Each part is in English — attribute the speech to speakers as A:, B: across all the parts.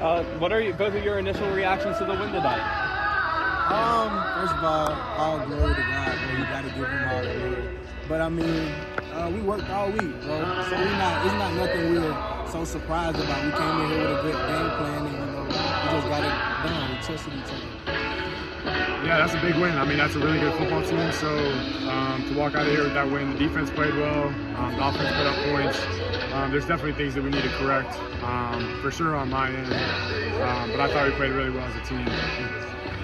A: What are both of your initial reactions to the win tonight?
B: First of all glory to God, bro. You got to give him all the glory. But I mean, we worked all week, bro. So it's not nothing we're so surprised about. We came in here with a good game plan, and we just got it done. We tested each other.
C: Yeah, that's a big win. I mean, that's a really good football team. So to walk out of here with that win, the defense played well. The offense put up points. There's definitely things that we need to correct, for sure on my end. But I thought we played really well as a team.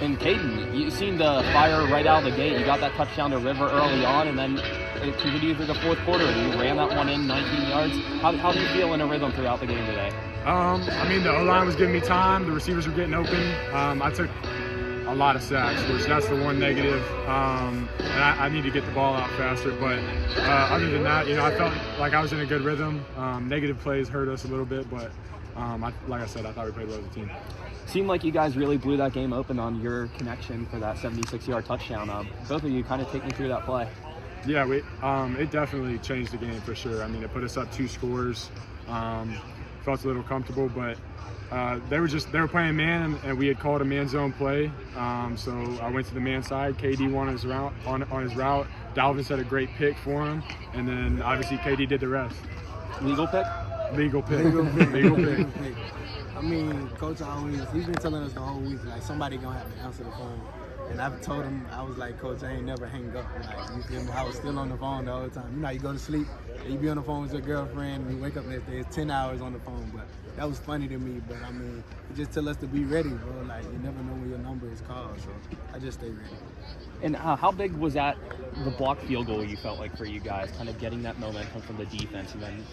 A: And Caden, you seemed to fire right out of the gate. You got that touchdown to River early on, and then it continued through the fourth quarter, and you ran that one in 19 yards. How do you feel in a rhythm throughout the game today?
C: I mean, the O-line was giving me time. The receivers were getting open. I took a lot of sacks, which that's the one negative. And I need to get the ball out faster. But other than that, I felt like I was in a good rhythm. Negative plays hurt us a little bit, but like I said, I thought we played well as a team.
A: Seemed like you guys really blew that game open on your connection for that 76-yard touchdown. Both of you kind of take me through that play.
C: Yeah, it definitely changed the game for sure. I mean, it put us up 2 scores. Felt a little comfortable, but they were playing man, and we had called a man zone play. So I went to the man side. KD won his route on his route. Dalvin set a great pick for him, and then obviously KD did the rest.
A: Legal pick.
C: Legal pick.
B: I mean, Coach he's been telling us the whole week, like, somebody gonna have to answer the phone. And I've told him, I was like, Coach, I ain't never hang up. Like, you feel me? I was still on the phone the whole time. You know, you go to sleep, and you be on the phone with your girlfriend, and you wake up next day, it's 10 hours on the phone. But that was funny to me. But I mean, it just tell us to be ready, bro. Like, you never know when your number is called. So I just stay ready.
A: And how big was that, the blocked field goal, you felt like, for you guys, kind of getting that momentum from the defense and then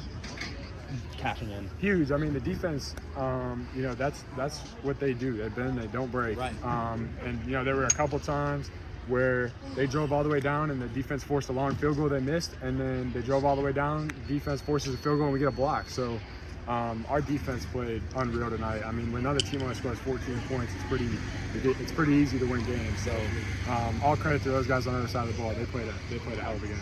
A: cashing in?
C: Huge. I mean, the defense, that's what they do. They bend, they don't break.
B: Right.
C: And there were a couple times where they drove all the way down and the defense forced a long field goal they missed, and then they drove all the way down, defense forces a field goal, and we get a block. So our defense played unreal tonight. I mean, when another team only scores 14 points, it's pretty easy to win games. So all credit to those guys on the other side of the ball. They played a hell of a game.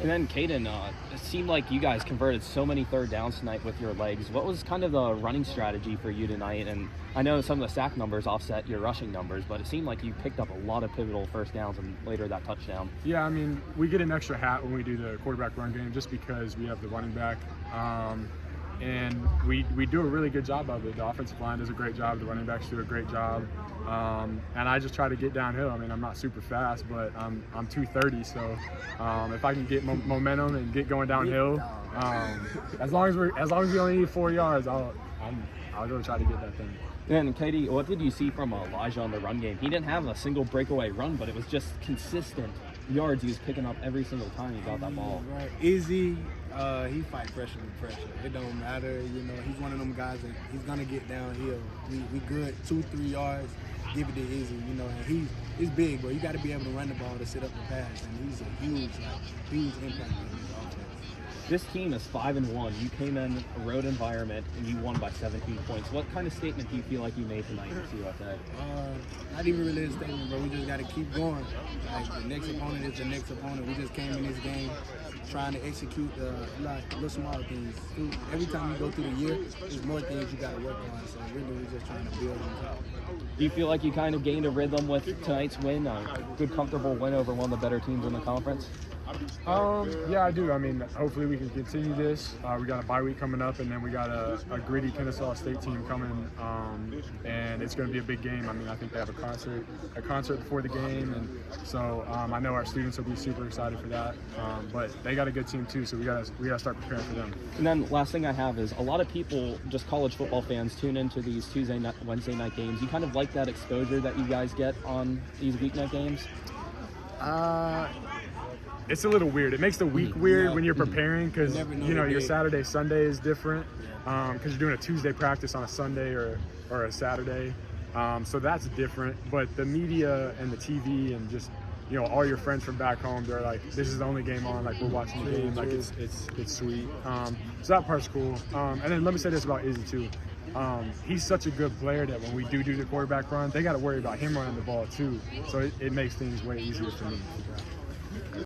A: And then Caden, it seemed like you guys converted so many third downs tonight with your legs. What was kind of the running strategy for you tonight? And I know some of the sack numbers offset your rushing numbers, but it seemed like you picked up a lot of pivotal first downs and later that touchdown.
C: Yeah, I mean, we get an extra hat when we do the quarterback run game just because we have the running back. And we do a really good job of it. The offensive line does a great job. The running backs do a great job. And I just try to get downhill. I mean, I'm not super fast, but I'm 230. So if I can get momentum and get going downhill, as long as we only need 4 yards, I'll go try to get that thing.
A: And Katie, what did you see from Elijah on the run game? He didn't have a single breakaway run, but it was just consistent yards he was picking up every single time he got that ball.
B: Right. Easy. He fight pressure with pressure. It don't matter. He's one of them guys that he's gonna get downhill. We good 2-3 yards. Give it to Izzy, and he's big, but you got to be able to run the ball to sit up the pass, and he's a huge impact on his offense.
A: This team is 5-1. You came in a road environment and you won by 17 points. What kind of statement do you feel like you made tonight in CUSA?
B: Not even really a statement, bro. We just got to keep going. Like, the next opponent is the next opponent. We just came in this game trying to execute the little small things. Every time you go through the year, there's more things you got to work on. So really, we're just trying to build on top.
A: Do you feel like you kind of gained a rhythm with tonight's win? A good, comfortable win over one of the better teams in the conference?
C: Yeah, I do. I mean, hopefully we can continue this. We got a bye week coming up, and then we got a gritty Kennesaw State team coming, and it's going to be a big game. I mean, I think they have a concert before the game, and so I know our students will be super excited for that. But they got a good team too, so we got to start preparing for them.
A: And then last thing I have is a lot of people, just college football fans, tune into these Tuesday night, Wednesday night games. You kind of like that exposure that you guys get on these weeknight games?
C: It's a little weird. It makes the week weird when you're preparing because your Saturday, Sunday is different because you're doing a Tuesday practice on a Sunday or a Saturday. So that's different. But the media and the TV and just all your friends from back home, they're like, this is the only game on. Like, we're watching the game. Like, it's sweet. So that part's cool. And then let me say this about Izzy too. He's such a good player that when we do the quarterback run, they got to worry about him running the ball too. So it makes things way easier for me.